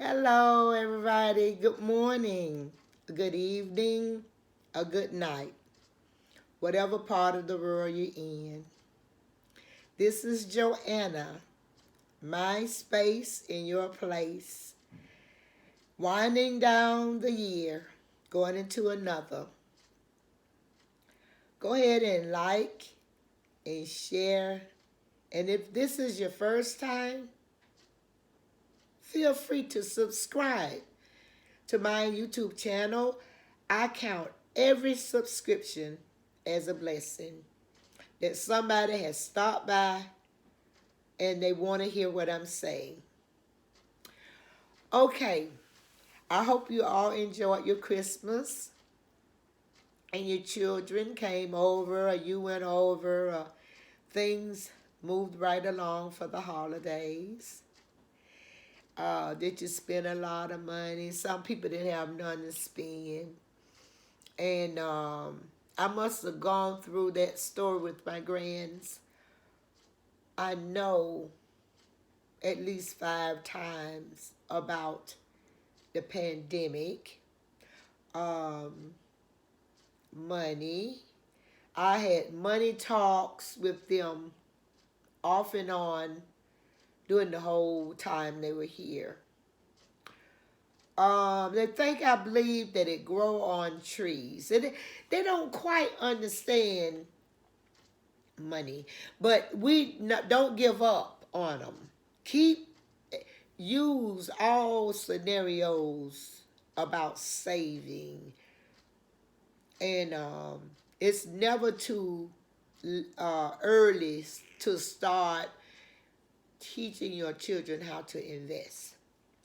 Hello, everybody. Good morning, good evening, a good night, whatever part of the world you're in. This is Joanna, my space in your place, winding down the year, going into another. Go ahead and like and share. And if this is your first time, feel free to subscribe to my YouTube channel. I count every subscription as a blessing that somebody has stopped by and they want to hear what I'm saying. Okay, I hope you all enjoyed your Christmas and your children came over or you went over or things moved right along for the holidays. Did you spend a lot of money? Some people didn't have none to spend. And I must have gone through that story with my grands. I know at least 5 times about the pandemic, um, money. I had money talks with them off and on during the whole time they were here. They think I believe that it grow on trees. They don't quite understand money, but don't give up on them. Use all scenarios about saving, and it's never too early to start teaching your children how to invest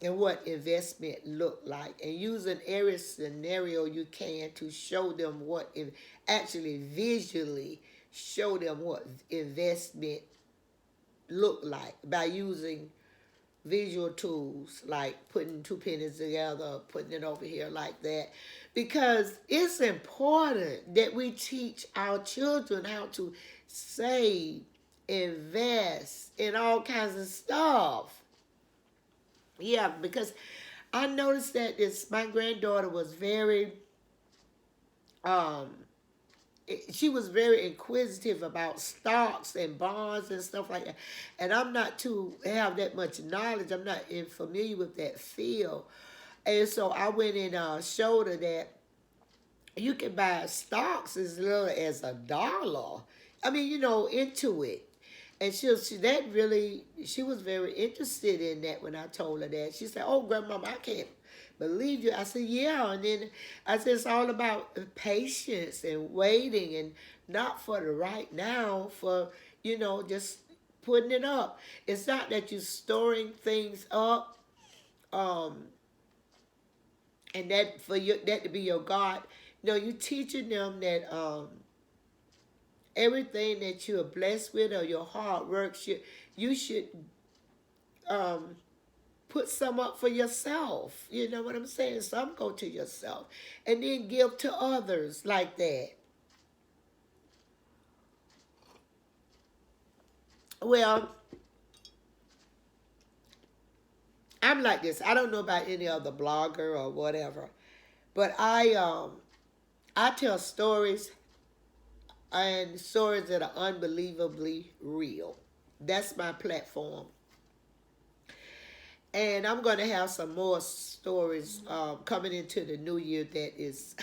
and what investment look like, and using every scenario you can to show them actually visually show them what investment look like by using visual tools like putting two pennies together, putting it over here like that, because it's important that we teach our children how to save, invest in all kinds of stuff. Yeah, because I noticed that my granddaughter was very um she was very inquisitive about stocks and bonds and stuff like that. And I'm not too have that much knowledge. I'm not familiar with that field. And so I went and showed her that you can buy stocks as little as $1. I mean, into it. And she was very interested in that when I told her that. She said, "Oh, grandmama, I can't believe you." I said, "Yeah." And then I said, "It's all about patience and waiting, and not for the right now, for, just putting it up. It's not that you're storing things up, um, and that to be your God. No, you're teaching them that everything that you are blessed with or your hard work, you should um, put some up for yourself. You know what I'm saying? Some go to yourself and then give to others like that." Well, I'm like this. I don't know about any other blogger or whatever, but I tell stories, and stories that are unbelievably real. That's my platform. And I'm going to have some more stories coming into the new year that it's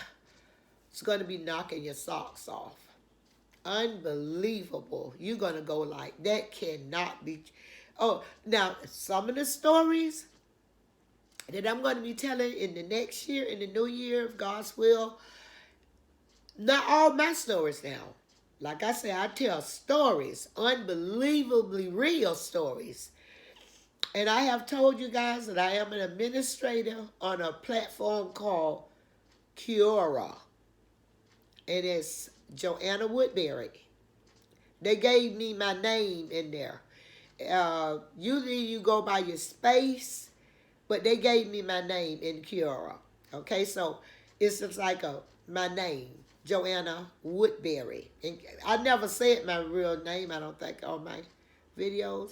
going to be knocking your socks off. Unbelievable. You're going to go like, that cannot be. Oh, now, some of the stories that I'm going to be telling in the next year, in the new year, of God's will, not all my stories now. Like I said, I tell stories, unbelievably real stories. And I have told you guys that I am an administrator on a platform called Quora. And it's Joanna Woodbury. They gave me my name in there. Usually you go by your space, but they gave me my name in Quora. Okay, so it's just like my name, Joanna Woodbury. And I never said my real name, I don't think, on my videos.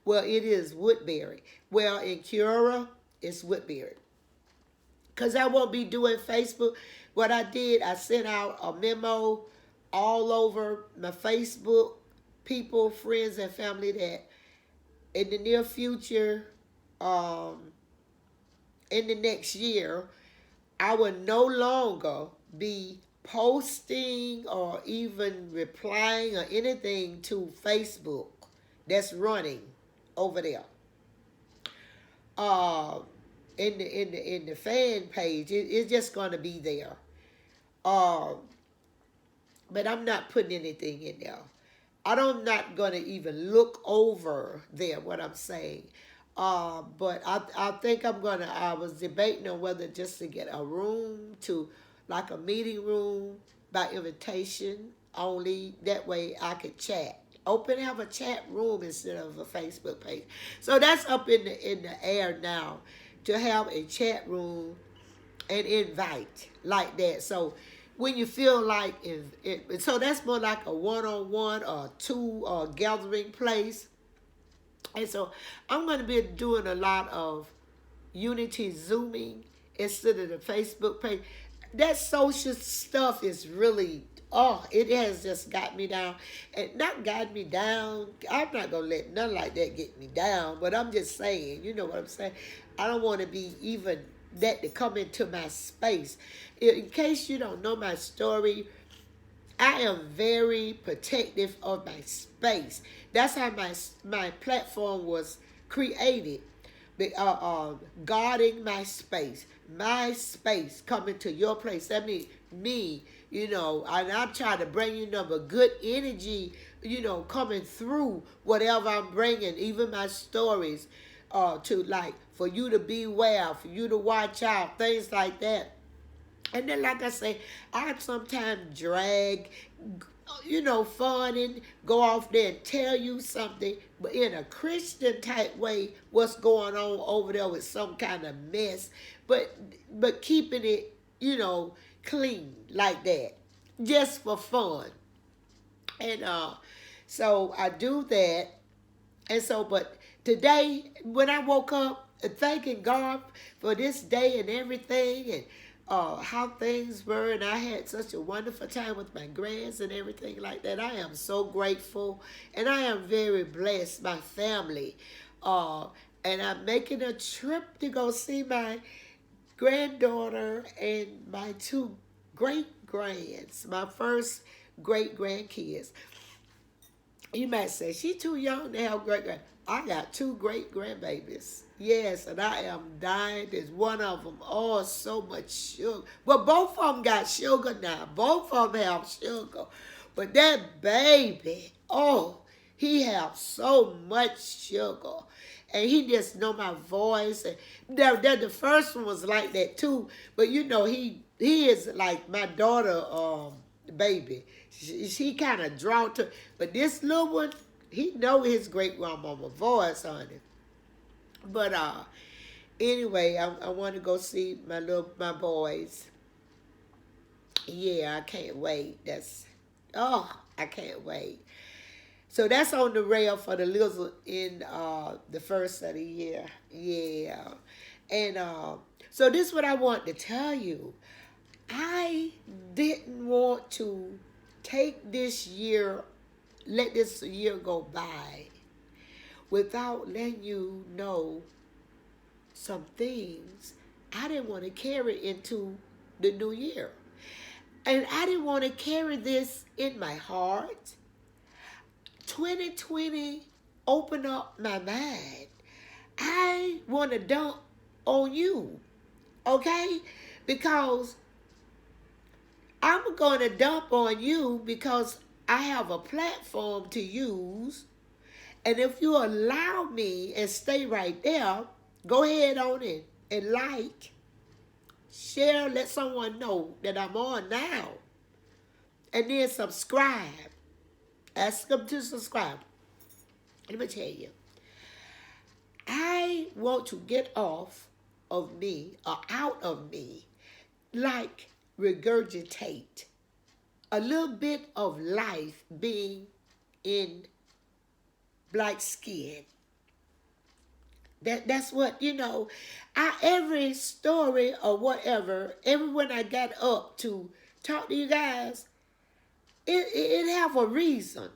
Well, it is Woodbury. Well, in Quora, It's Woodbury. Because I won't be doing Facebook. What I did, I sent out a memo all over my Facebook people, friends, and family that in the near future, um, in the next year, I will no longer be posting or even replying or anything to Facebook that's running over there. Uh, in the fan page, it's just gonna be there. Um, but I'm not putting anything in there. I'm not gonna even look over there what I'm saying. But I think I was debating on whether just to get a room to, like a meeting room by invitation only. That way I could chat. Have a chat room instead of a Facebook page. So that's up in the air now, to have a chat room and invite like that. So when you feel like so that's more like a one-on-one or two gathering place. And so I'm going to be doing a lot of Unity Zooming instead of the Facebook page. That social stuff is really, it has just got me down. And not got me down. I'm not going to let nothing like that get me down. But I'm just saying, you know what I'm saying? I don't want to be even that to come into my space. In case you don't know my story, I am very protective of my space. That's how my platform was created. Guarding my space. My space coming to your place. That means me, and I'm trying to bring you good energy, coming through whatever I'm bringing, even my stories, to like, for you to beware, for you to watch out, things like that. And then, like I say, I sometimes drag, fun and go off there and tell you something, but in a Christian type way, what's going on over there with some kind of mess, but keeping it, clean like that, just for fun. And so I do that. And so, but today, when I woke up, thanking God for this day and everything, and how things were, and I had such a wonderful time with my grands and everything like that. I am so grateful, and I am very blessed. My family, and I'm making a trip to go see my granddaughter and my two great grands, my first great grandkids. You might say, she too young to have great grand. I got two great grandbabies. Yes, and I am dying. There's one of them. Oh, so much sugar. Well, both of them got sugar now. Both of them have sugar. But that baby, he have so much sugar. And he just know my voice. And the first one was like that too. But he is like my daughter, baby. She kind of drawn to, but this little one, he know his great grandmama voice, honey. But anyway, I want to go see my boys. Yeah, I can't wait. I can't wait. So that's on the rail for the Lizard in the first of the year. Yeah. And so this is what I want to tell you. I didn't want to take this year, let this year go by without letting you know some things I didn't want to carry into the new year. And I didn't want to carry this in my heart. 2020 opened up my mind. I want to dump on you, okay? Because I'm going to dump on you because I have a platform to use. And if you allow me and stay right there, go ahead on it and like, share, let someone know that I'm on now. And then subscribe. Ask them to subscribe. Let me tell you, I want to get off of me or out of me, like regurgitate a little bit of life being in black skin. That's what, every story or whatever, every when I got up to talk to you guys, it have a reason.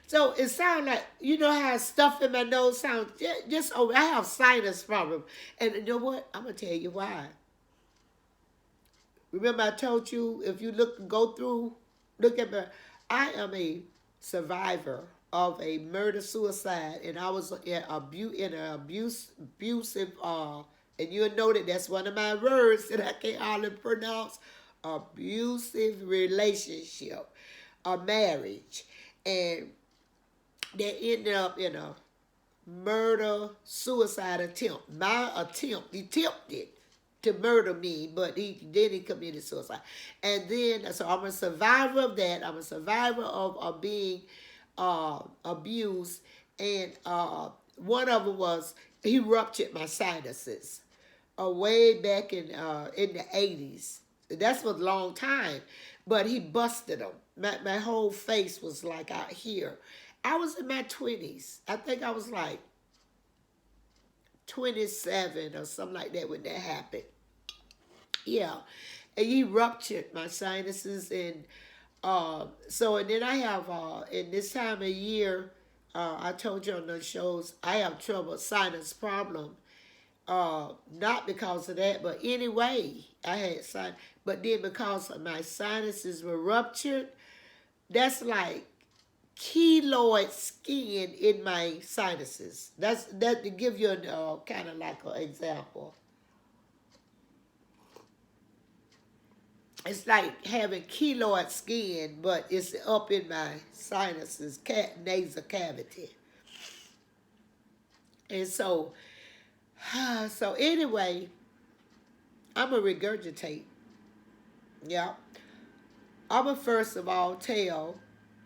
So it sounds like, how stuff in my nose sounds just over. I have sinus problem. And you know what? I'm going to tell you why. Remember I told you, if you look at me, I am a survivor of a murder-suicide, and I was in abusive, and you'll know that that's one of my words that I can't hardly pronounce, abusive relationship, a marriage. And they ended up in a murder-suicide attempt. My attempt, he attempted to murder me, but he committed suicide. And then, so I'm a survivor of that. I'm a survivor of being abused. And one of them was, he ruptured my sinuses way back in the 80s. That's was a long time, but he busted them. My whole face was like out here. I was in my 20s. I think I was like 27 or something like that when that happened. Yeah. And he ruptured my sinuses. And and then I have, in this time of year, I told you on the shows, I have trouble, sinus problem. Not because of that, but anyway, I had sinus. But then because of my sinuses were ruptured, that's like keloid skin in my sinuses. That to give you a kind of like an example. It's like having keloid skin, but it's up in my sinuses, nasal cavity. And so anyway, I'm going to regurgitate. Yeah. I'm going to first of all tell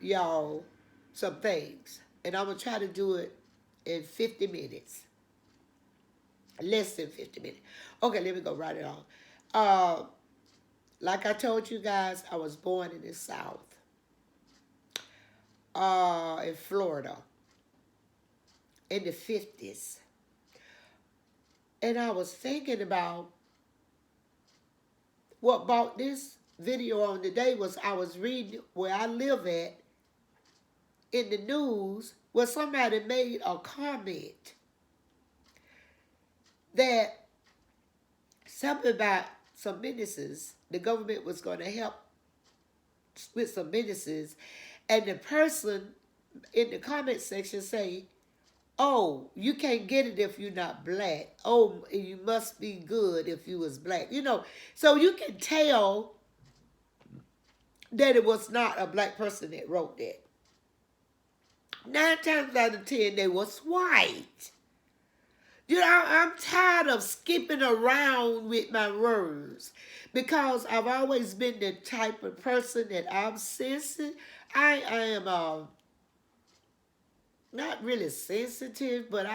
y'all some things. And I'm going to try to do it in 50 minutes. Less than 50 minutes. Okay, let me go right it on. Like I told you guys, I was born in the South. In Florida. In the 50s. And I was thinking about what brought this video on today was I was reading where I live at in the news where somebody made a comment that something about some businesses, the government was going to help with some businesses, and the person in the comment section say, oh, you can't get it if you're not black. Oh, you must be good if you was black. So you can tell that it was not a black person that wrote that. 9 times out of 10, they was white. I'm tired of skipping around with my words because I've always been the type of person that I'm sensitive. I am not really sensitive, but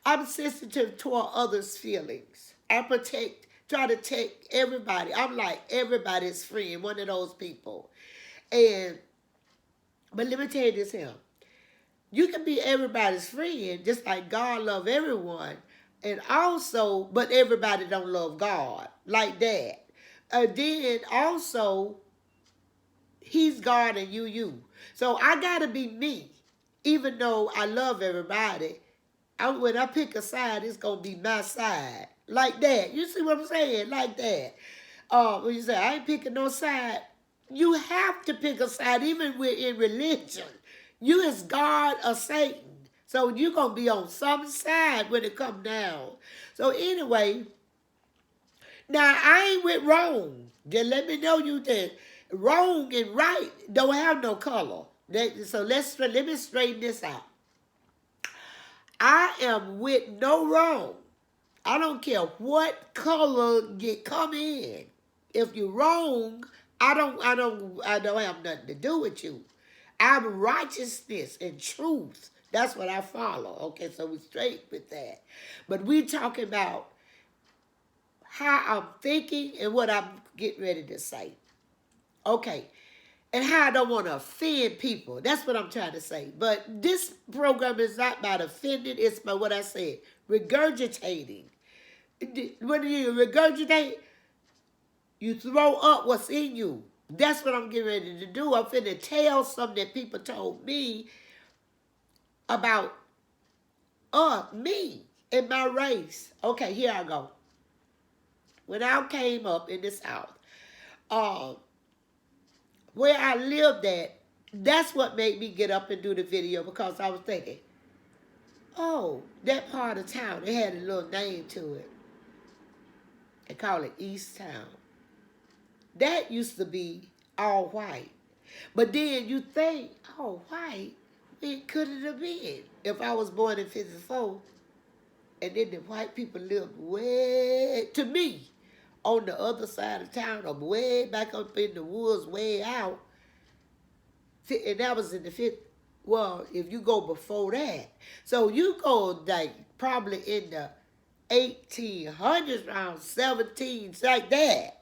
I'm sensitive toward others' feelings. I try to take everybody. I'm like everybody's friend, one of those people. But let me tell you this here. You can be everybody's friend, just like God love everyone. And also, but everybody don't love God like that. Then also, he's God and you. So I got to be me. Even though I love everybody, when I pick a side, it's going to be my side. Like that. You see what I'm saying? Like that. When you say, I ain't picking no side, you have to pick a side, even in religion. You is God or Satan. So you're going to be on some side when it come down. So anyway, now I ain't with wrong. Just let me know you that wrong and right don't have no color. So let me straighten this out. I am with no wrong. I don't care what color come in. If you're wrong, I don't have nothing to do with you. I'm righteousness and truth. That's what I follow. Okay, so we straight with that. But we talking about how I'm thinking and what I'm getting ready to say. Okay. and how I don't want to offend people. That's what I'm trying to say. But this program is not about offending. It's about what I said, regurgitating. When you regurgitate, you throw up what's in you. That's what I'm getting ready to do. I'm finna tell something that people told me about me and my race. Okay, here I go. When I came up in the South, where I lived at, that's what made me get up and do the video, because I was thinking, oh, that part of town, it had a little name to it. They call it East Town. That used to be all white. But then you think, all white, it couldn't have been. If I was born in 54, and then the white people lived way, to me, on the other side of town, or way back up in the woods, way out. And that was in the 50s. Well, if you go before that. So you go like probably in the 1800s, around 17s, like that.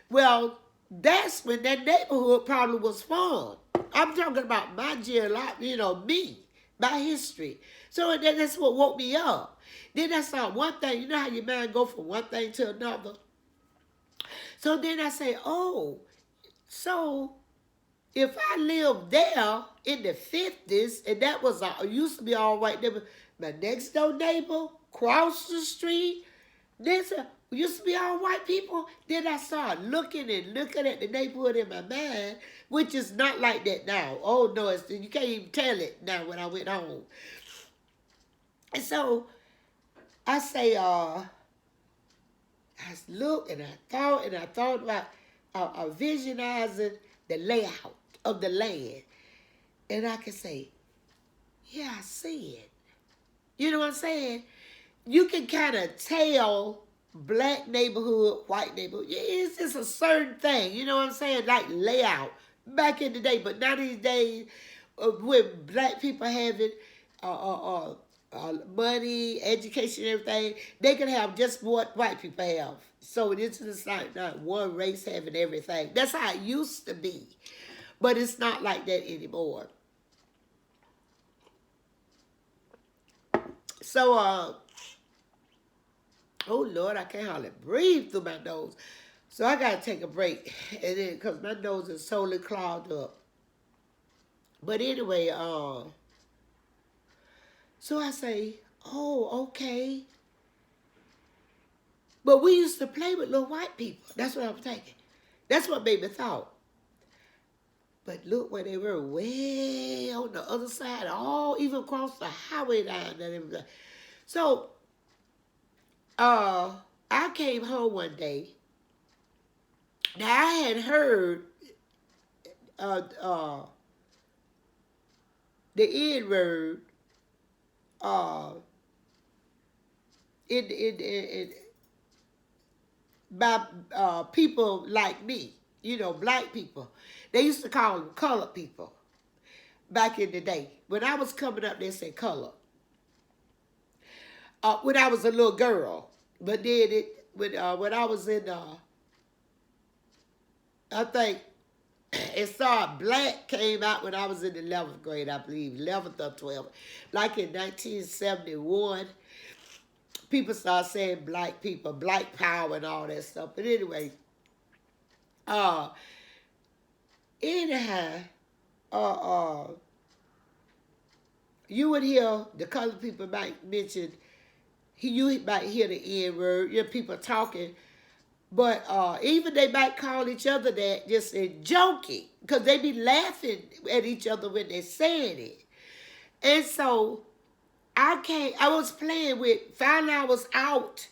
Well, that's when that neighborhood probably was formed. I'm talking about my me, my history. So that's what woke me up. Then I saw one thing. You know how your mind go from one thing to another? So then I say, oh, so if I lived there in the 50s, and that was used to be all white, my next door neighbor, across the street, used to be all white people. Then I started looking at the neighborhood in my mind, which is not like that now. Oh, no, you can't even tell it now when I went home. And so I say, I looked and I thought about visualizing the layout of the land. And I can say, yeah, I see it. You know what I'm saying? You can kind of tell black neighborhood, white neighborhood. It's just a certain thing. You know what I'm saying? Like layout back in the day. But now these days, with black people having money, education, everything, they can have just what white people have. So it's just like not one race having everything. That's how it used to be. But it's not like that anymore. So, oh Lord, I can't hardly breathe through my nose. So I got to take a break. And then, because my nose is totally clogged up. But anyway, so I say, oh, okay. But we used to play with little white people. That's what I was thinking. That's what made me thought. But look where they were, way on the other side, even across the highway down there. So, I came home one day. Now, I had heard the N-word by people like me, black people. They used to call them colored people back in the day. When I was coming up, they said color. When I was a little girl. But then when I was in, I think it started, black came out when I was in the 11th grade, I believe, 11th or 12th. Like in 1971, people started saying black people, black power and all that stuff. But anyway, you would hear the colored people might mention, you might hear the N-word, people talking, but even they might call each other that just in joking, because they be laughing at each other when they're saying it. And so I was playing with, finally I was out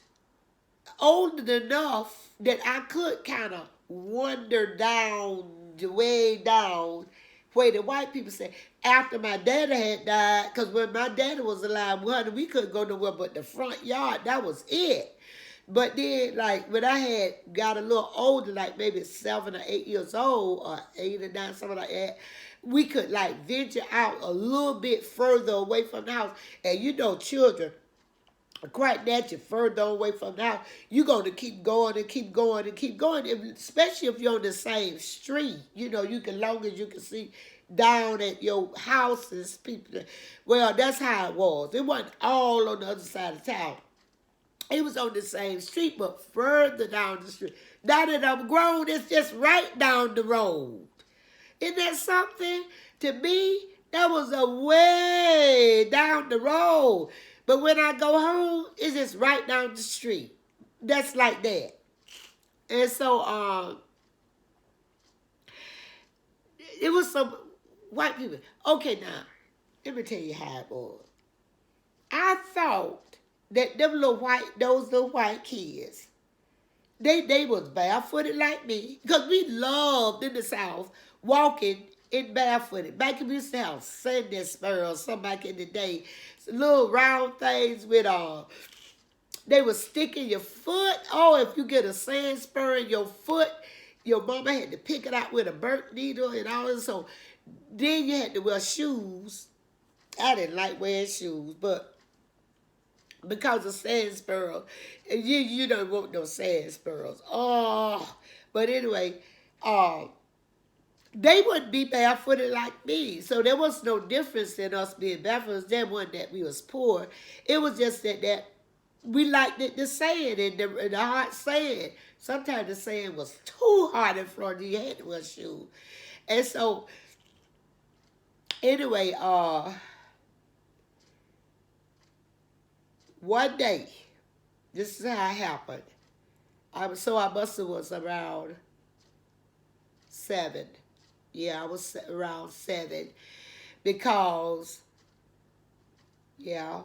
old enough that I could kind of wander down, way down, where the white people say, after my daddy had died, because when my daddy was alive, we couldn't go nowhere but the front yard. That was it. But then, like, when I had got a little older, like maybe 7 or 8 years old, or 8 or 9, something like that, we could, like, venture out a little bit further away from the house. And children, quite that you're further away from the house, you're going to keep going and keep going and keep going, especially if you're on the same street. You know, you can, long as you can see down at your houses, people. Well, that's how it was. It wasn't all on the other side of town. It was on the same street, but further down the street. Now that I'm grown, it's just right down the road. Isn't that something? To me, that was a way down the road. But when I go home, it's just right down the street. That's like that. And so it was some white people. Okay, now, let me tell you how it was. I thought that those little white kids, they was barefooted like me. Because we loved in the South walking in barefooted. Back when we used to have Sunday spurs, some back in the day. Little round things with they would stick in your foot. Oh, if you get a sand spur in your foot, your mama had to pick it out with a burnt needle and all this. So then you had to wear shoes. I didn't like wearing shoes, but because of sand sparrows, you don't want no sand sparrows. Oh, but anyway, they wouldn't be barefooted like me. So there was no difference in us being barefooted. That wasn't that we was poor. It was just that we liked it, the sand and the hot sand. Sometimes the sand was too hot in front. You had to wear shoes. And so, anyway, one day, this is how it happened. I must have was around 7. Yeah, I was around 7 because, yeah,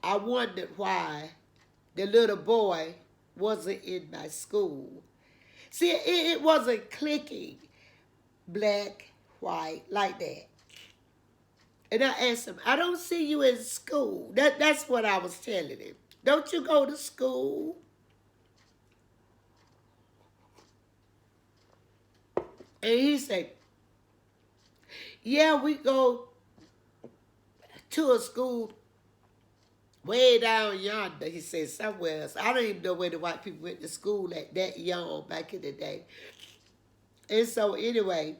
I wondered why the little boy wasn't in my school. See, it wasn't clicking black, white, like that. And I asked him, I don't see you in school. That's what I was telling him. Don't you go to school? And he said, yeah, we go to a school way down yonder. He said, somewhere else. I don't even know where the white people went to school at that young back in the day. And so anyway,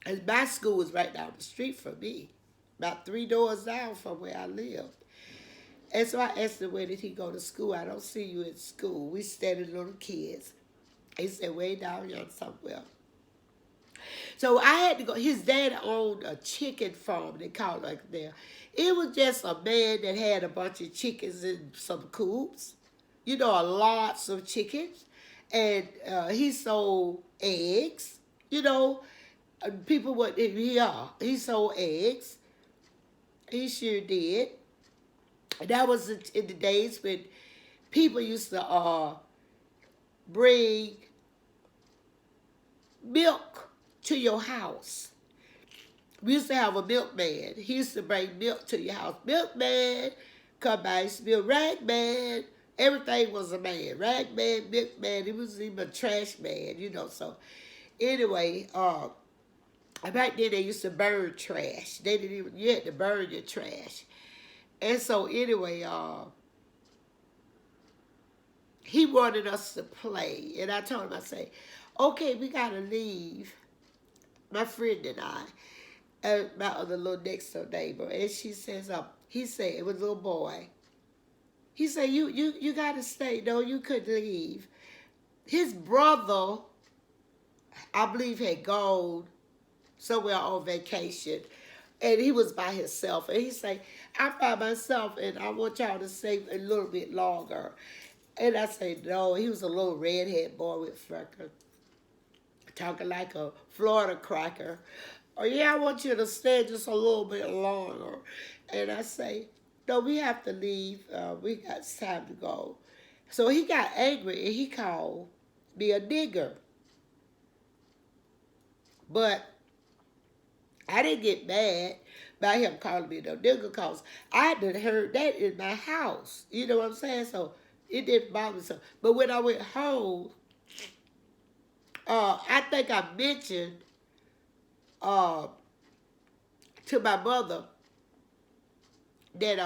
and my school was right down the street from me, about 3 doors down from where I lived. And so I asked him, where did he go to school? I don't see you in school. We studied little kids. He said, way down yonder somewhere. So I had to go. His dad owned a chicken farm, they called it like there. It was just a man that had a bunch of chickens in some coops. You know, lots of chickens. And he sold eggs. You know, people would, yeah, he sold eggs. He sure did. And that was in the days when people used to bring milk to your house. We used to have a milkman. He used to bring milk to your house. Milkman, come by, milk ragman. Everything was a man. Ragman, milkman. He was even a trash man, you know. So anyway, back then they used to burn trash. They didn't even, you had to burn your trash. And so anyway, he wanted us to play. And I told him, I say, okay, we got to leave. My friend and I, and my other little next door neighbor. And she says, he said, it was a little boy. He said, you got to stay. No, you couldn't leave. His brother, I believe, had gone somewhere on vacation. And he was by himself. And he said, I'm by myself, and I want y'all to stay a little bit longer. And I said, no. He was a little redhead boy with freckles, talking like a Florida cracker. Oh, yeah, I want you to stay just a little bit longer. And I say, no, we have to leave. We got time to go. So he got angry, and he called me a nigger. But I didn't get mad by him calling me no nigger because I done heard that in my house. You know what I'm saying? So it didn't bother me. So, but when I went home, I think I mentioned to my mother that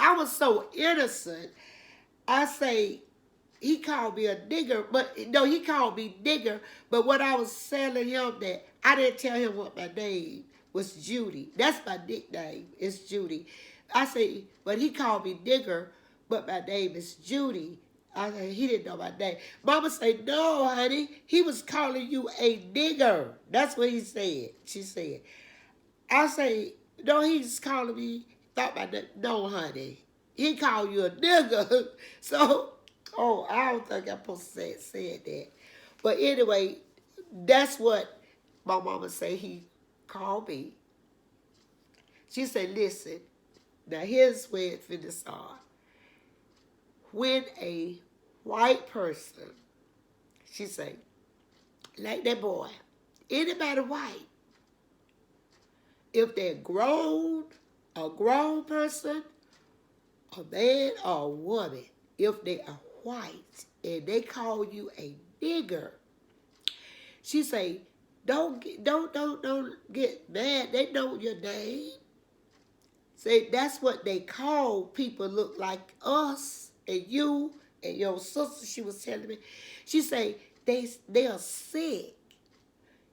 I was so innocent. I say, he called me a nigger, but no, he called me nigger. But what I was telling him that I didn't tell him what my name was, Judy. That's my nickname. It's Judy. I say, but he called me nigger, but my name is Judy. I said, he didn't know my name. Mama said, no, honey, he was calling you a nigger. That's what he said. She said. I say, no, he's calling me, thought my name. No, honey, he called you a nigger. So, oh, I don't think I'm supposed to say that. But anyway, that's what my mama said he called me. She said, listen, now here's where it finna start. When a white person, she said, like that boy, anybody white, if they're grown, a grown person, a man or a woman, if they are white and they call you a nigger, she say, don't get mad. They know your name. Say that's what they call people look like us and you and your sister. She was telling me. She say they are sick.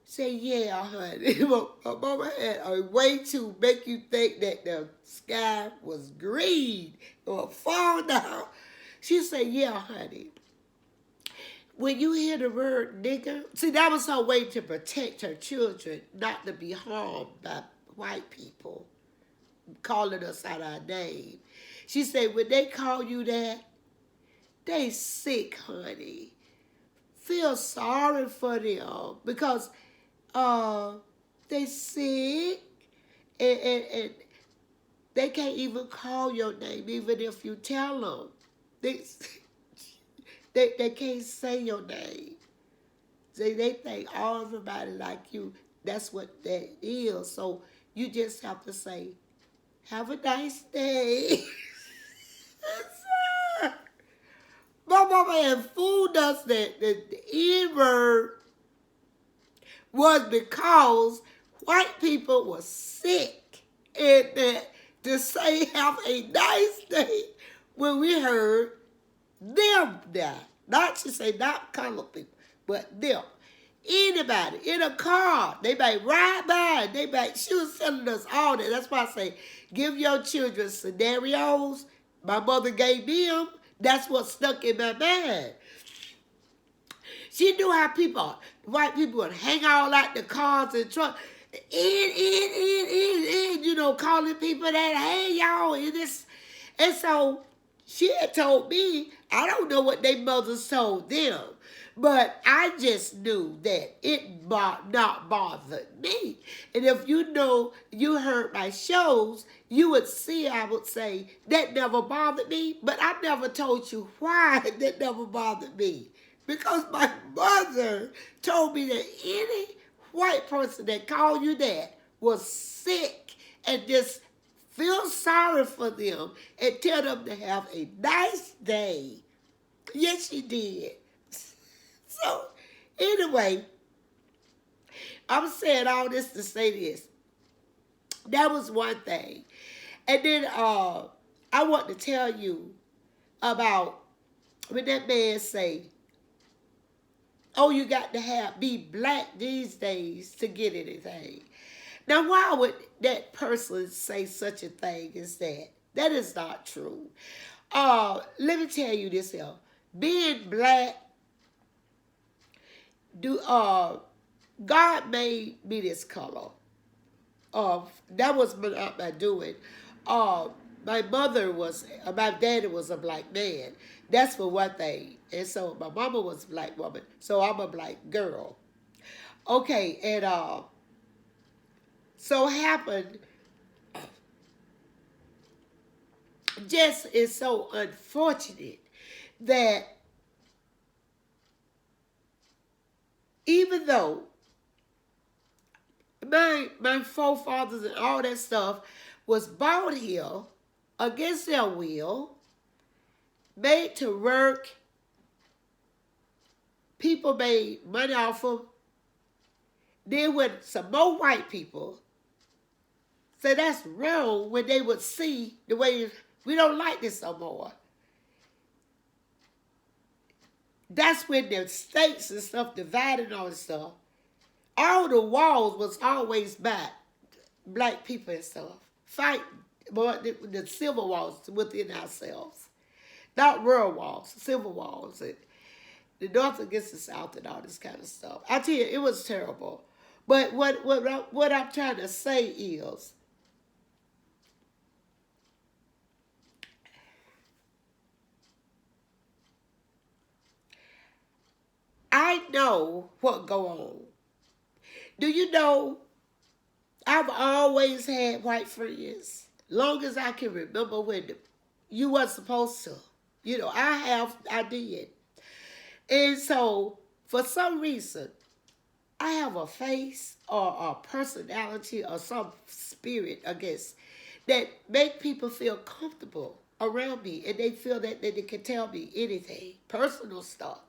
Say, yeah, honey. My mama had a way to make you think that the sky was green or fall down. She said, yeah, honey. When you hear the word nigger, see, that was her way to protect her children, not to be harmed by white people calling us out our name. She said, when they call you that, they sick, honey. Feel sorry for them because they sick and they can't even call your name even if you tell them. They can't say your name. They think everybody like you. That's what that is. So you just have to say, have a nice day. My mama had fooled us that the N-word was because white people were sick. And that to say have a nice day when we heard them die. Not to say not colored people, but them. Anybody in a car, they might ride by, she was telling us all that. That's why I say, give your children scenarios. My mother gave me them. That's what stuck in my mind. She knew how white people would hang all out the cars and trucks, you know, calling people that, hey, y'all, and so she had told me, I don't know what their mothers told them, but I just knew that it not bothered me. And if you know, you heard my shows, you would see, I would say, that never bothered me, but I never told you why that never bothered me. Because my mother told me that any white person that called you that was sick and just feel sorry for them and tell them to have a nice day. Yes, she did. So, anyway, I'm saying all this to say this. That was one thing. And then I want to tell you about when that man say, oh, you got to be black these days to get anything. Now, why would that person say such a thing as that? That is not true. Let me tell you this here. Being black, God made me this color. That was not my doing. My daddy was a black man. That's for one thing. And so my mama was a black woman. So I'm a black girl. Okay, and so happened, just is so unfortunate that even though my forefathers and all that stuff was brought here against their will, made to work, people made money off them. Then when some more white people, so that's wrong when they would see the way We don't like this no more. That's when the states and stuff divided all this stuff. All the walls was always by black people and stuff. Fight, but the civil wars within ourselves. Not world wars, civil wars. And the North against the South and all this kind of stuff. I tell you, it was terrible. But what I'm trying to say is, I know what go on. Do you know I've always had white friends. Long as I can remember when you weren't supposed to. You know, I did. And so, for some reason, I have a face or a personality or some spirit, I guess, that make people feel comfortable around me. And they feel that they can tell me anything, personal stuff.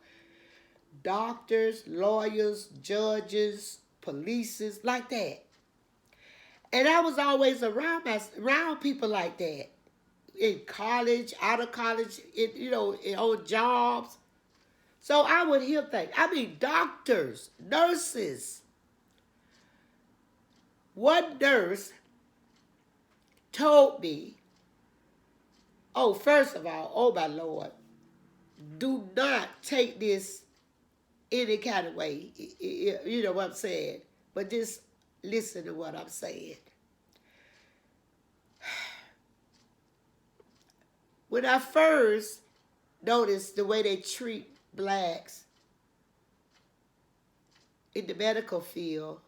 Doctors, lawyers, judges, polices, like that. And I was always around people like that. In college, out of college, on jobs. So I would hear things. I mean, doctors, nurses. One nurse told me, oh, first of all, oh my Lord, do not take this any kind of way. You know what I'm saying? But just listen to what I'm saying. When I first noticed the way they treat blacks in the medical field,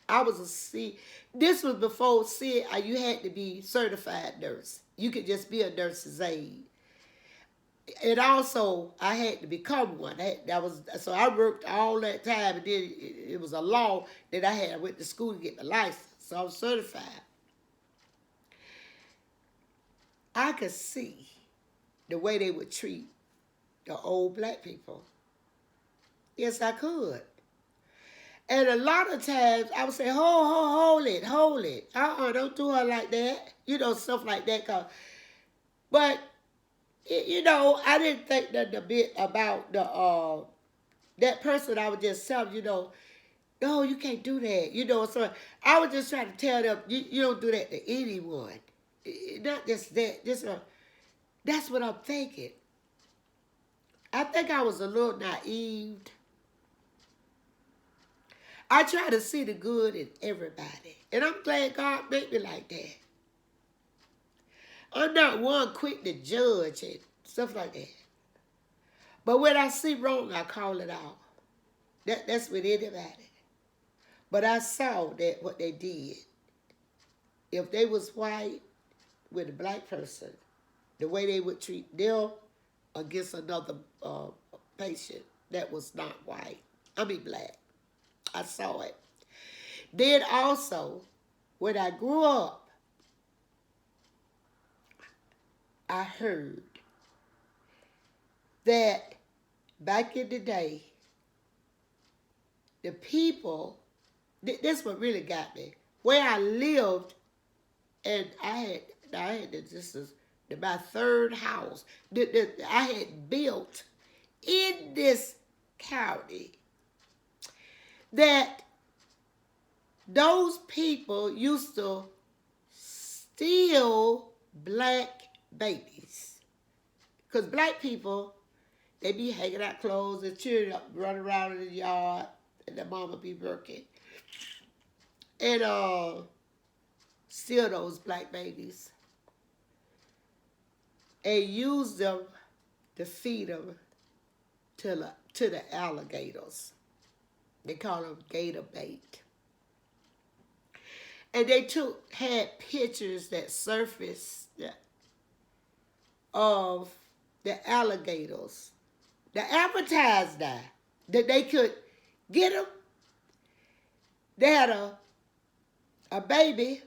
I was this was before you had to be certified nurse. You could just be a nurse's aide. And also, I had to become one. So I worked all that time, and then it was a law that I went to school to get my license. So I was certified. I could see the way they would treat the old black people. Yes, I could. And a lot of times, I would say, hold it. Don't do her like that. Stuff like that. But, I didn't think nothing a bit about that person. I would just tell them, no, you can't do that. So I was just trying to tell them, you don't do that to anyone. Not just that. That's what I'm thinking. I think I was a little naive. I try to see the good in everybody. And I'm glad God made me like that. I'm not one quick to judge and stuff like that. But when I see wrong, I call it out. That's with anybody. But I saw that what they did. If they was white with a black person, the way they would treat them against another patient that was not white. I mean black. I saw it. Then also, when I grew up, I heard that back in the day, the people, this what really got me. Where I lived, and I had this is my third house that I had built in this county, that those people used to steal black babies. Because black people, they be hanging out clothes and children running around in the yard, and the mama be working. And steal those black babies and use them to feed them to the alligators. They call them gator bait. And they had pictures that surfaced of the alligators. They advertised that they could get them. They had a baby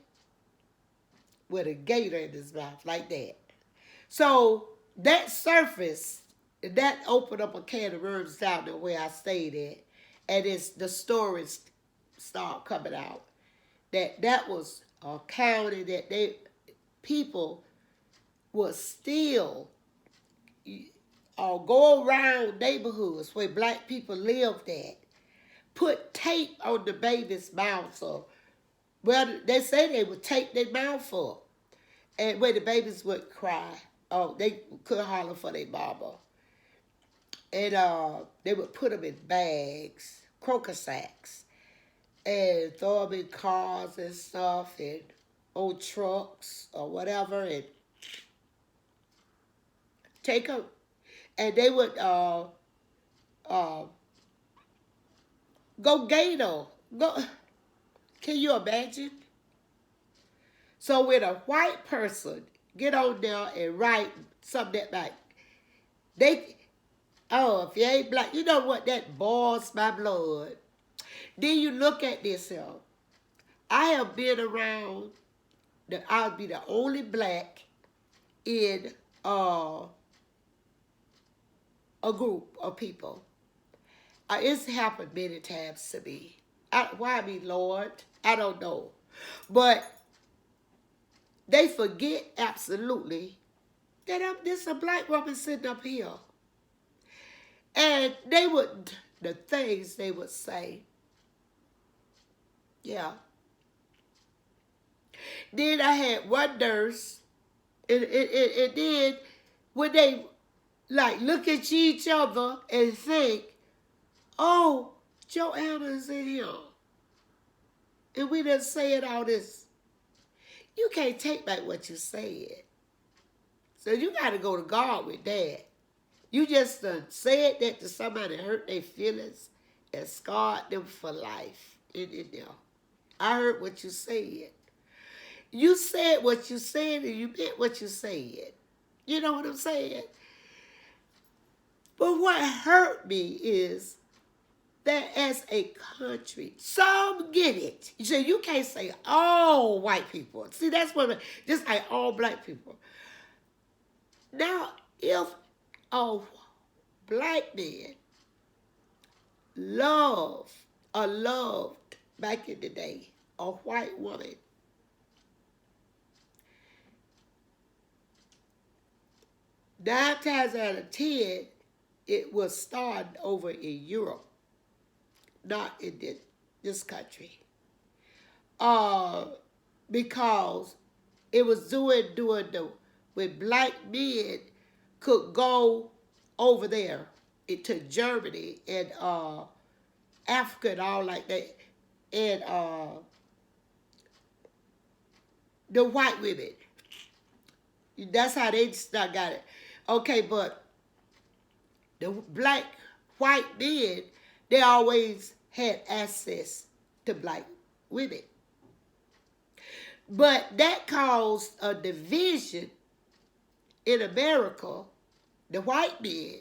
with a gator in his mouth, like that. So that surfaced, that opened up a can of worms down there where I stayed at. And the stories start coming out. That was county that people would still go around neighborhoods where black people lived at, put tape on the baby's mouth. So, well, they say they would tape their mouth up, and where the babies would cry. Oh, they could holler for their mama. And they would put them in bags, croaker sacks, and throw them in cars and stuff, and old trucks or whatever, and take them. And they would go gator. Can you imagine? So when a white person get on there and write something like, if you ain't black, you know what, that boils my blood. Then you look at this here. I have been around, I'll be the only black in a group of people. It's happened many times to me. Why me, Lord? I don't know. But they forget absolutely that this a black woman sitting up here. And the things they would say. Yeah. Then I had one nurse, and then when they like look at each other and think, oh, Joanna's in here. And we done said all this. You can't take back what you said. So you got to go to God with that. You just said that to somebody, hurt their feelings and scarred them for life. I heard what you said. You said what you said and you meant what you said. You know what I'm saying? But what hurt me is that as a country, some get it. So you can't say all white people. See, that's what, just like all black people. Now, if a black man loved back in the day a white woman, 9 times out of 10, it was started over in Europe, not in this country. Because it was doing when black men could go over there to Germany and Africa and all like that, and the white women. That's how they got it. Okay, but the white men, they always had access to black women. But that caused a division in America, the white men,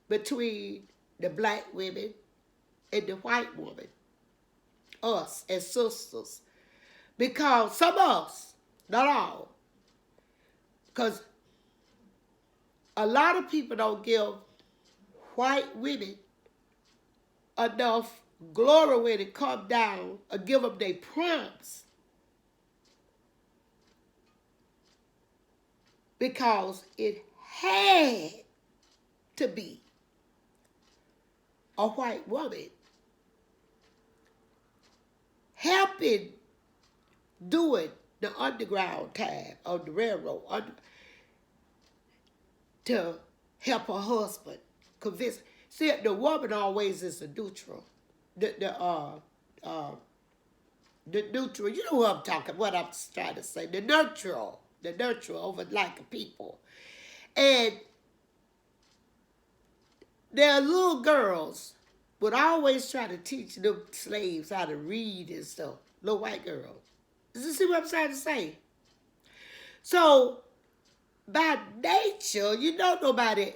between the black women and the white woman, us as sisters. Because some of us, not all, because a lot of people don't give white women enough glory when it come down or give them their prompts. Because it had to be a white woman helping doing the underground time of the railroad to help her husband convince. See, the woman always is a neutral. The neutral, you know what I'm trying to say. The neutral over like a people. And their little girls would always try to teach them slaves how to read and stuff. Little white girls. Does you see what I'm trying to say? So, by nature, you know nobody,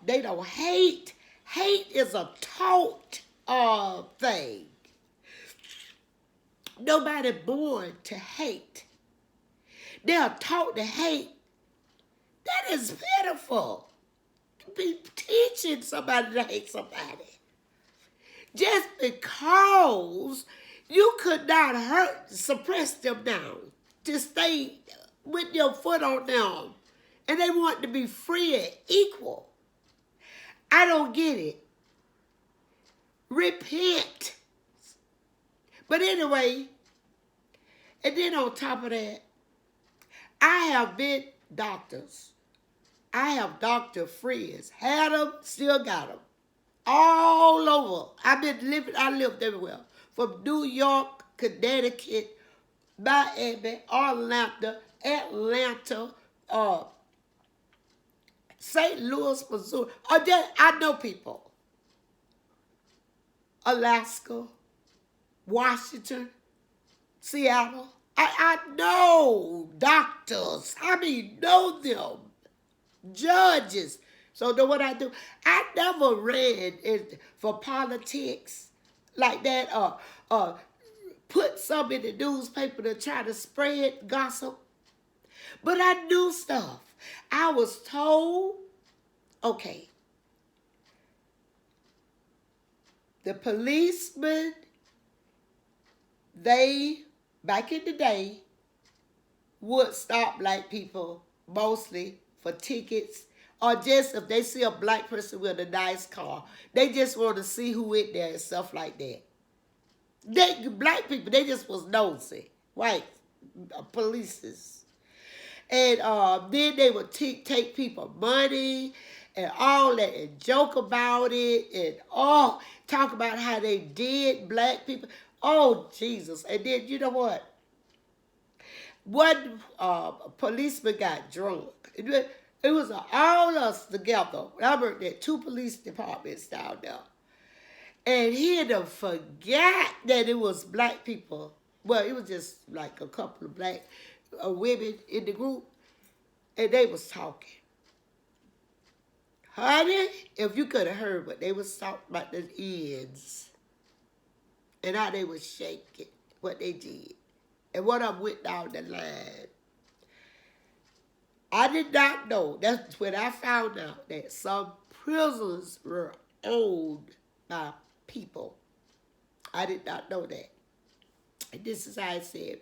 they don't hate. Hate is a taught thing. Nobody born to hate. They are taught to hate. That is pitiful. Be teaching somebody to hate somebody. Just because You could not suppress them now. Just stay with your foot on them. And they want to be free and equal. I don't get it. Repent. But anyway, and then on top of that, I have been doctors. I have doctor friends. Had them, still got them. All over. I lived everywhere. From New York, Connecticut, Miami, Atlanta, St. Louis, Missouri. I know people. Alaska, Washington, Seattle. I know doctors. Know them. Judges. So know what I do? I never ran for politics like that or put some in the newspaper to try to spread gossip. But I knew stuff. I was told, okay, the policemen, they, back in the day, would stop black people mostly for tickets or just if they see a black person with a nice car. They just want to see who in there and stuff like that. Black people, they just was nosy. White polices. And then they would take people money and all that and joke about it and talk about how they did black people. Oh, Jesus. And then, you know what? One policeman got drunk. It was all us together. I worked at 2 police departments down there. And he had forgot that it was black people. Well, it was just like a couple of black women in the group. And they was talking. Honey, if you could have heard what they was talking about the ends. And how they was shaking, what they did. And what I went down the line. I did not know. That's when I found out that some prisons were owned by people. I did not know that. And this is how I said,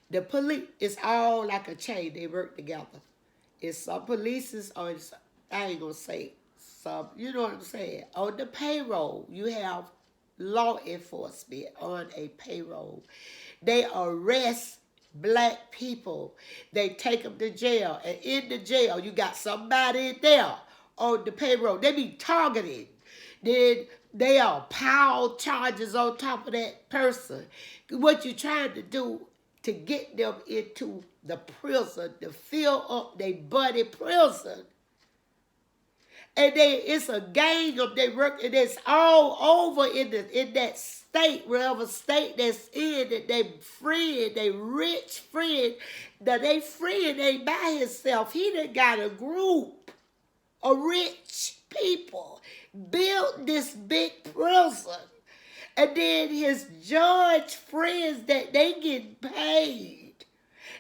the police, it's all like a chain. They work together. It's some police, or I ain't going to say some, you know what I'm saying. On the payroll, you have law enforcement on a payroll. They arrest black people. They take them to jail. And in the jail, you got somebody there on the payroll. They be targeted. Then they are pile charges on top of that person. What you trying to do to get them into the prison, to fill up their buddy prison. And it's a gang of they work, and it's all over in that state, wherever state that's in, that they friend, they rich friend, that they friend ain't by himself. He done got a group of rich people, built this big prison. And then his judge friends that they get paid.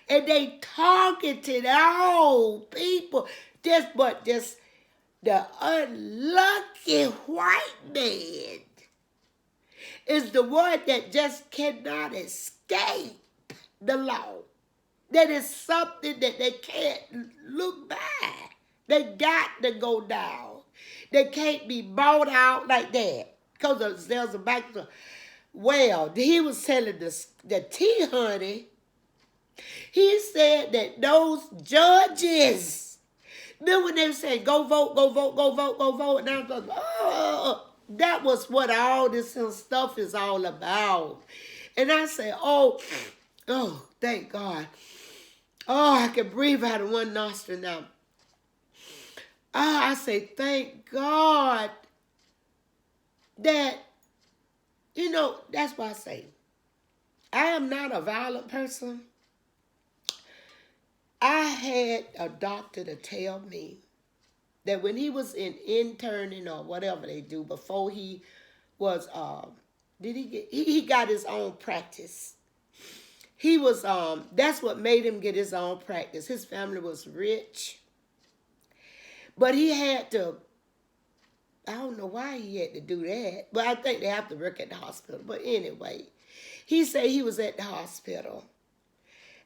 And they targeted all people. Just the unlucky white man is the one that just cannot escape the law. That is something that they can't look by. They got to go down. They can't be bought out like that. Because there's a back. Well, he was telling the T-Honey, he said that those judges, remember when they were saying, go vote, go vote, go vote, go vote, and I was like, oh, that was what all this stuff is all about. And I said, oh, thank God. Oh, I can breathe out of one nostril now. I say, thank God that, that's why I say, I am not a violent person. I had a doctor to tell me that when he was interning or whatever they do, before he was, he got his own practice. He was, that's what made him get his own practice. His family was rich. But he had to I don't know why he had to do that, but I think they have to work at the hospital. But anyway, he said he was at the hospital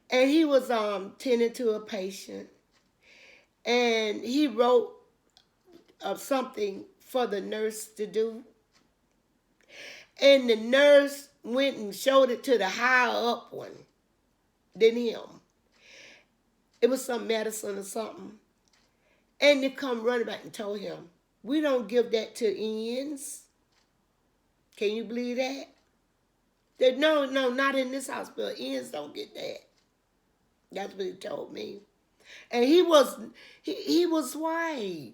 and he was tending to a patient, and he wrote something for the nurse to do, and the nurse went and showed it to the higher up one than him. It was some medicine or something, and they come running back and told him, "We don't give that to ends." Can you believe that? That no, not in this hospital. Ends don't get that. That's what he told me. And he was white.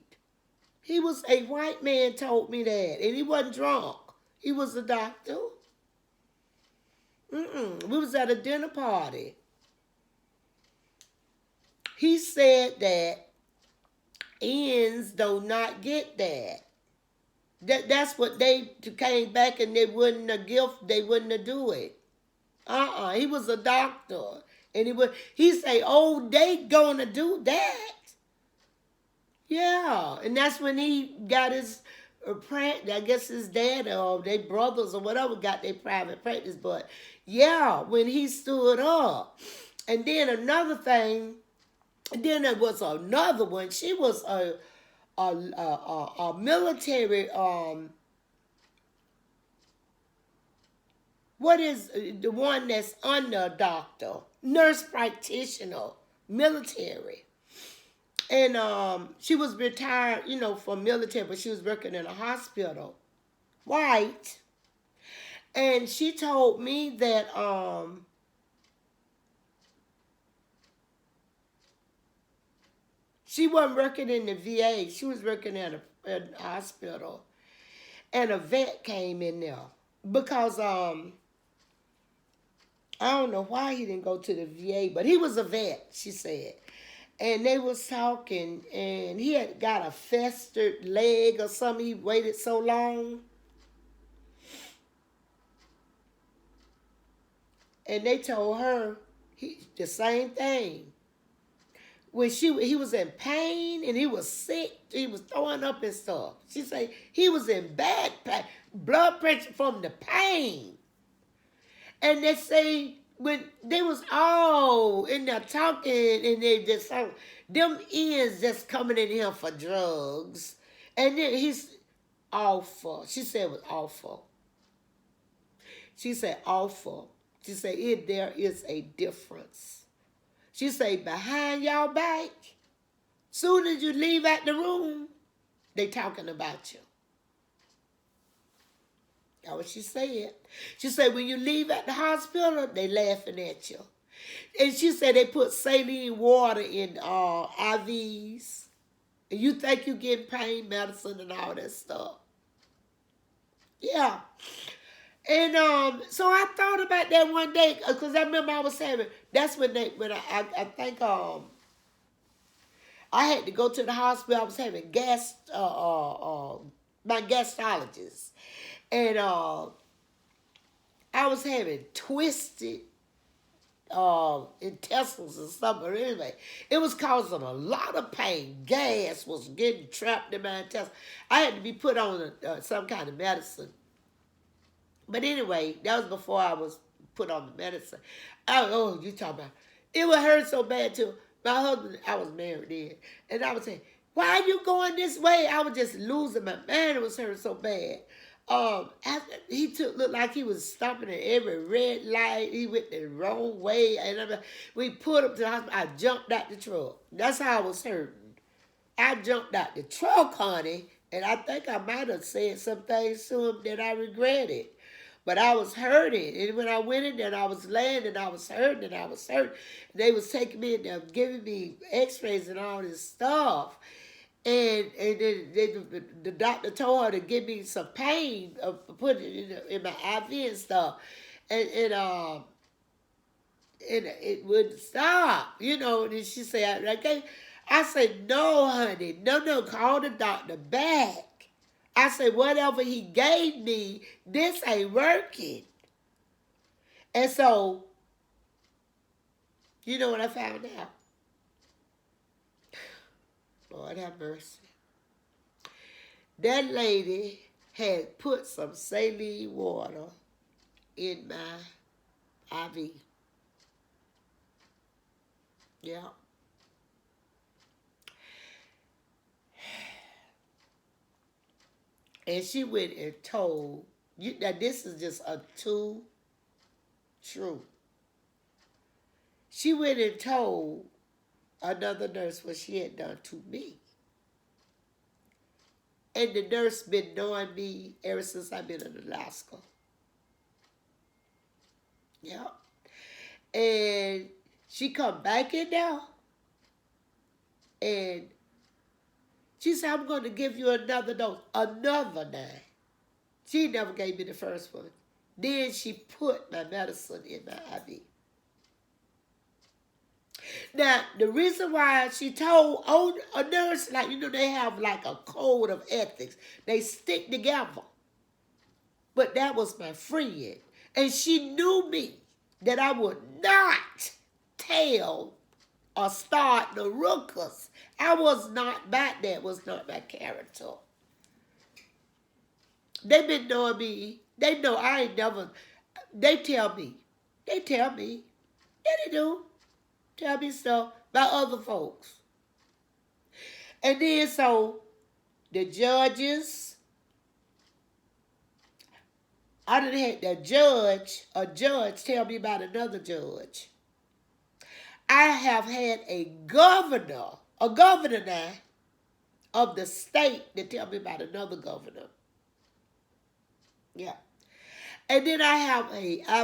He was a white man told me that. And he wasn't drunk. He was a doctor. We was at a dinner party. He said that ends do not get that. That's what they came back and they wouldn't have gift, they wouldn't have do it. He was a doctor. And he say, "Oh, they gonna do that." Yeah. And that's when he got his I guess his dad or their brothers or whatever got their private practice. But yeah, when he stood up. And then another thing, then there was another one. She was a military what is the one that's under a doctor, nurse practitioner, military. And she was retired, from military, but she was working in a hospital. White. And she told me that she wasn't working in the VA. She was working at a hospital. And a vet came in there. Because I don't know why he didn't go to the VA, but he was a vet, she said. And they was talking, and he had got a festered leg or something. He waited so long. And they told her the same thing. When he was in pain and he was sick, he was throwing up and stuff. She said he was in bad pain, blood pressure from the pain. And they say when they was all in there talking, and they just them ends just coming in here for drugs, and then he's awful. She said it was awful. She said awful. She said there is a difference. She said behind y'all back, soon as you leave out the room, they talking about you. That's what she said. She said when you leave at the hospital, they laughing at you. And she said they put saline water in IVs. And you think you getting pain medicine and all that stuff. Yeah. And so I thought about that one day, because I remember I was having, that's when I think I had to go to the hospital. I was having my gastrologist. And I was having twisted intestines and stuff. But anyway, it was causing a lot of pain. Gas was getting trapped in my intestines. I had to be put on some kind of medicine. But anyway, that was before I was put on the medicine. You talking about, it would hurt so bad too. My husband, I was married then, and I would say, "Why are you going this way?" I was just losing my mind. It was hurting so bad. After he looked like he was stopping at every red light. He went the wrong way, and we put him to the hospital. I jumped out the truck. That's how I was hurting. I jumped out the truck, honey, and I think I might have said some things to him that I regretted. But I was hurting, and when I went in there, I was laying, and I was hurting, and I was hurting. They was taking me in there, giving me X-rays and all this stuff. And then the doctor told her to give me some pain, put it in my IV and stuff, and it wouldn't stop, And she said, "Okay." I said, "No, honey, no, call the doctor back." I said, "Whatever he gave me, this ain't working." And so, you know what I found out? Lord have mercy. that lady had put some saline water in my IV. Yeah. And she went and told you that this is just a too true. She went and told another nurse what she had done to me. And the nurse been knowing me ever since I've been in Alaska. Yeah. And she come back in there and she said, I'm going to give you another dose. Another 9. She never gave me the first one. Then she put my medicine in my IV. Now, the reason why she told a nurse, like, they have like a code of ethics. They stick together. But that was my friend. And she knew me that I would not tell or start the ruckus. I was not back there. Was not my character. They been knowing me. They know I ain't never. They tell me. Yeah, they do. Tell me stuff about other folks. And then so the judges, I done had a judge tell me about another judge. I have had a governor now of the state that tell me about another governor. Yeah. And then I've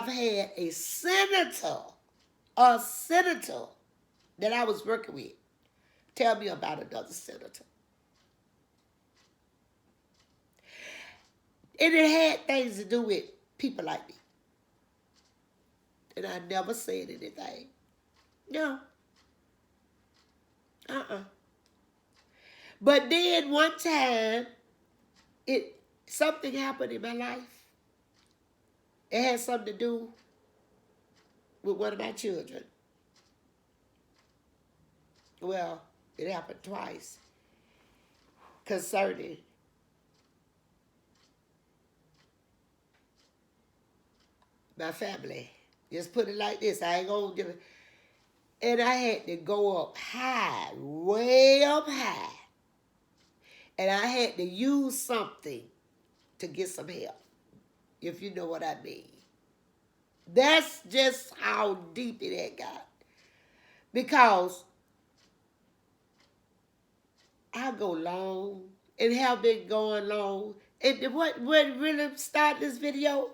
had a senator that I was working with tell me about another senator. And it had things to do with people like me. And I never said anything. No. But then one time, something happened in my life. It had something to do with one of my children. Well, it happened twice. Concerning my family. Just put it like this. I ain't gonna give it. And I had to go up high, way up high. And I had to use something to get some help, if you know what I mean. That's just how deep it had got. Because I go long and have been going long. And what really started this video?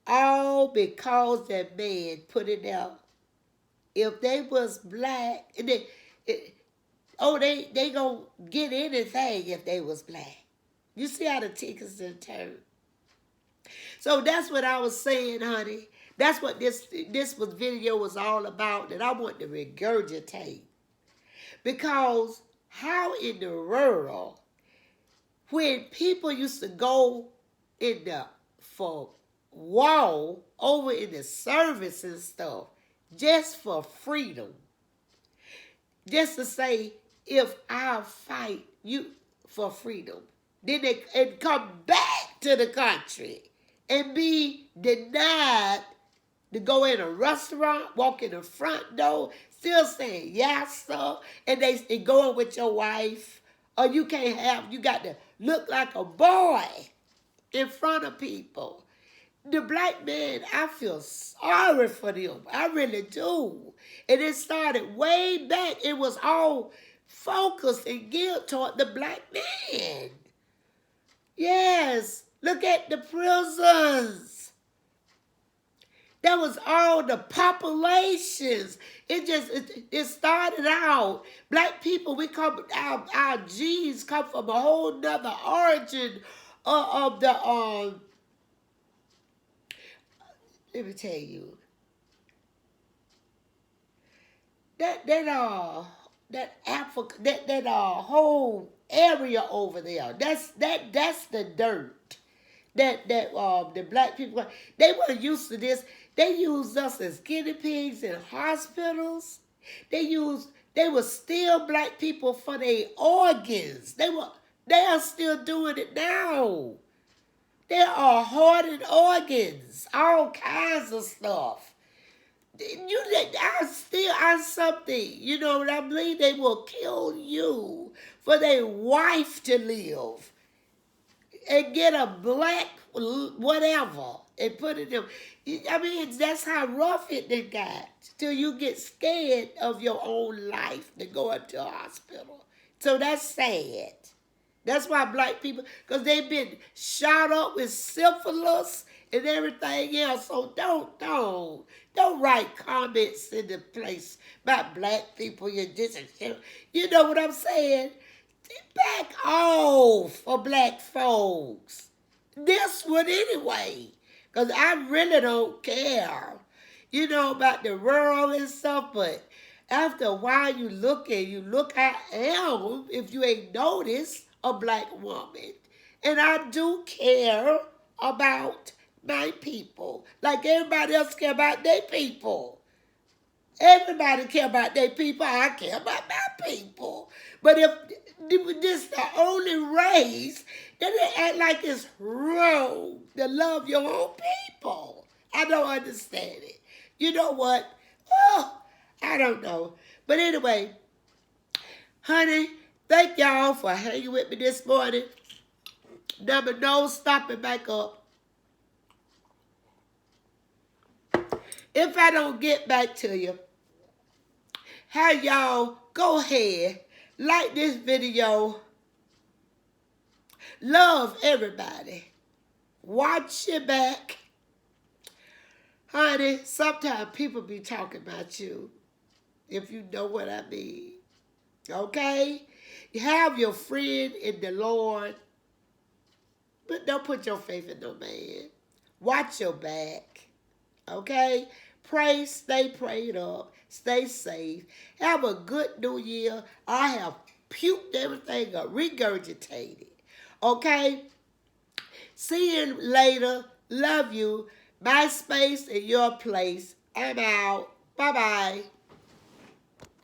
All because that man put it out. If they was black, and they gonna get anything if they was black. You see how the tickets are turned. So that's what I was saying, honey. That's what this video was all about, that I want to regurgitate. Because how in the world, when people used to go in the for wall over in the service and stuff, just for freedom, just to say, if I fight you for freedom, then they and come back to the country and be denied to go in a restaurant, walk in the front door, still saying yes, sir, and they going with your wife, or you got to look like a boy in front of people. The black man, I feel sorry for them. I really do. And it started way back. It was all focused and geared toward the black man. Yes. Look at the prisons. That was all the populations. It started out. Black people, our genes come from a whole nother origin of the let me tell you, that Africa, that whole area over there, that's the dirt that the black people, they weren't used to this. They used us as guinea pigs in hospitals. They would steal black people for their organs. They are still doing it now. There are hoarded organs, all kinds of stuff. I something, you know what I mean? They will kill you for their wife to live and get a black whatever and put it in. I mean, that's how rough it done got. Till you get scared of your own life to go into a hospital. So that's sad. That's why black people, because they've been shot up with syphilis and everything else. So don't write comments in the place about black people. You're this and shit. You know what I'm saying? Back off for black folks. This one anyway. Because I really don't care, you know, about the world and stuff. But after a while you look, I am, if you ain't noticed, a black woman. And I do care about my people. Like everybody else care about their people. Everybody care about their people. I care about my people. But if this the only race, then they act like it's wrong to love your own people. I don't understand it. You know what? Oh, I don't know. But anyway, honey, thank y'all for hanging with me this morning. Number no stopping back up. If I don't get back to you, how y'all go ahead, like this video, love everybody, watch your back. Honey, sometimes people be talking about you, if you know what I mean. Okay? You have your friend in the Lord, but don't put your faith in no man. Watch your back. Okay? Pray, stay prayed up, stay safe. Have a good new year. I have puked everything up, regurgitated. Okay? See you later. Love you. My space in your place. I'm out. Bye-bye.